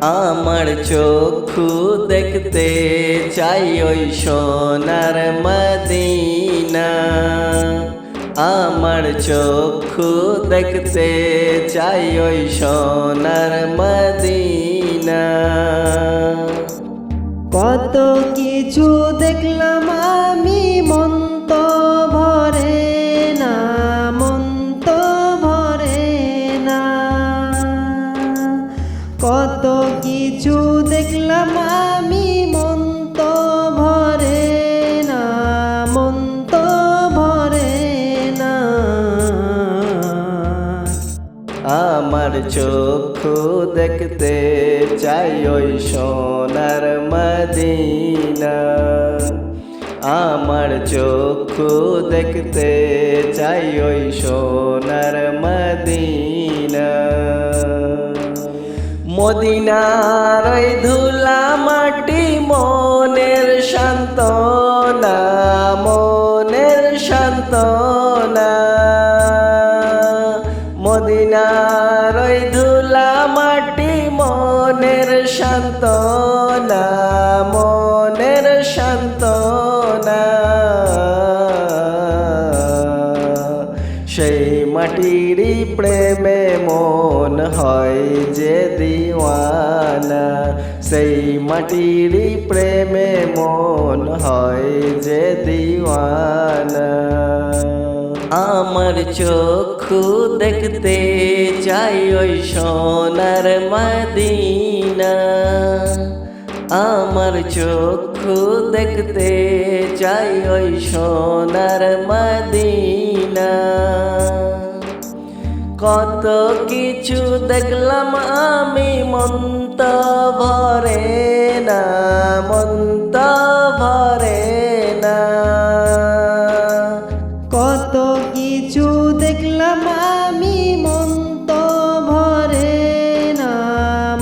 আমার চক্ষু দেখতে চাই ওই সোনার মদিনা। আমার চক্ষু দেখতে চাই ওই সোনার মদিনা। কত কিছু দেখলাম আমি, মন তো ভরে না, মন তো ভরে না। কত কিছু দেখলাম আমি, মন তো ভরে না, মন তো ভরে না। আমার চক্ষু দেখতে চাই ওই সোনার মদিনা। আমার চক্ষু দেখতে চাই ওই সোনার মদিনা। মদিনার ওই ধুলা মাটি মনের সান্ত্বনা, মনের সান্ত্বনা। মদিনার ওই ধুলা মাটি মনের সান্ত্বনা, মনের সান্ত্বনা। সেই মাটিরই প্রেমে মন হয় যে দিওয়ানা। সেই মাটিরই প্রেমে মন হয় যে দিওয়ানা। আমার চক্ষু দেখতে চাই ওই সোনার মদিনা। আমার চক্ষু দেখতে চাই ওই সোনার মদিনা। কত কিছু দেখলাম আমি, মন তো ভরে না, মন তো ভরে না। কত কিছু দেখলাম আমি, মন তো ভরে না,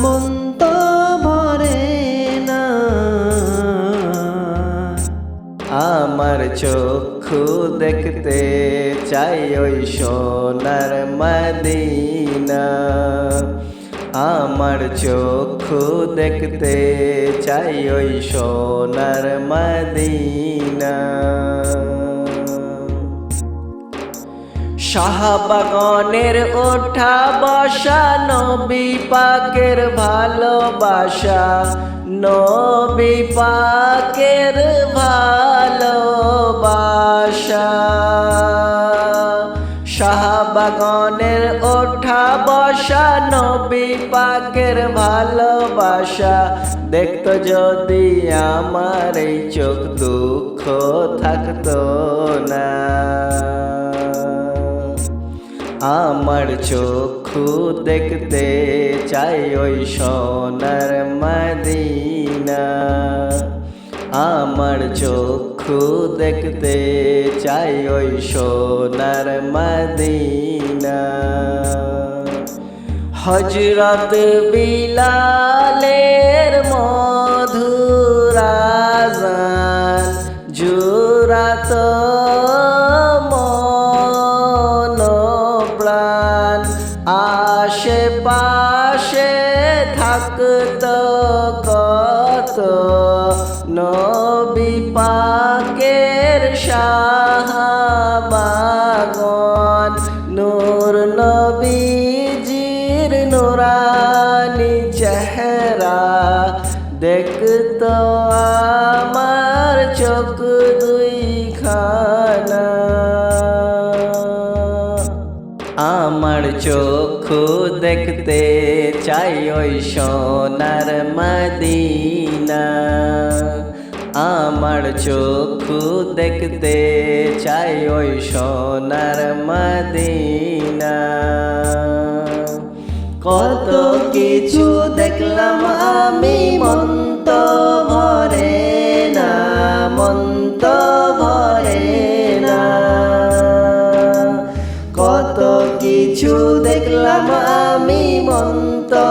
মন তো ভরে না। আমার চক্ষু দেখতে চাই ওই সোনার মদিনা। আমার চক্ষু দেখতে চাই ওই সোনার মদিনা। শাহবাগনের ওঠা বসা, নবী পাকের ভালোবাসা, নবী পাকের ভালোবাসা। শাহবাগনের ওঠা বসা, নবী পাকের ভালোবাসা। দেখতো যদি আমার এই চোখ, দুঃখ থাকতো না। আমার চক্ষু দেখতে চাই ওই সোনার মদিনা। আমার চক্ষু দেখতে চাই ওই সোনার মদিনা। হযরত বিলালের মধুর আযান জুড়াতো আশেপাশে থাকতো কত নবী পাকের শাহবাগন। নূর নবীজির নুরানি চেহারা দেখতো আমার চোখ দুইখানা। আমার চক্ষু দেখতে চাই ওই সোনার মদিনা। আমার চক্ষু দেখতে চাই ওই সোনার মদিনা। কত কিছু দেখলাম আমি, মন তো ভরে না, মন তো ভরে না। কত কিছু দেখলাম আমি, মন তো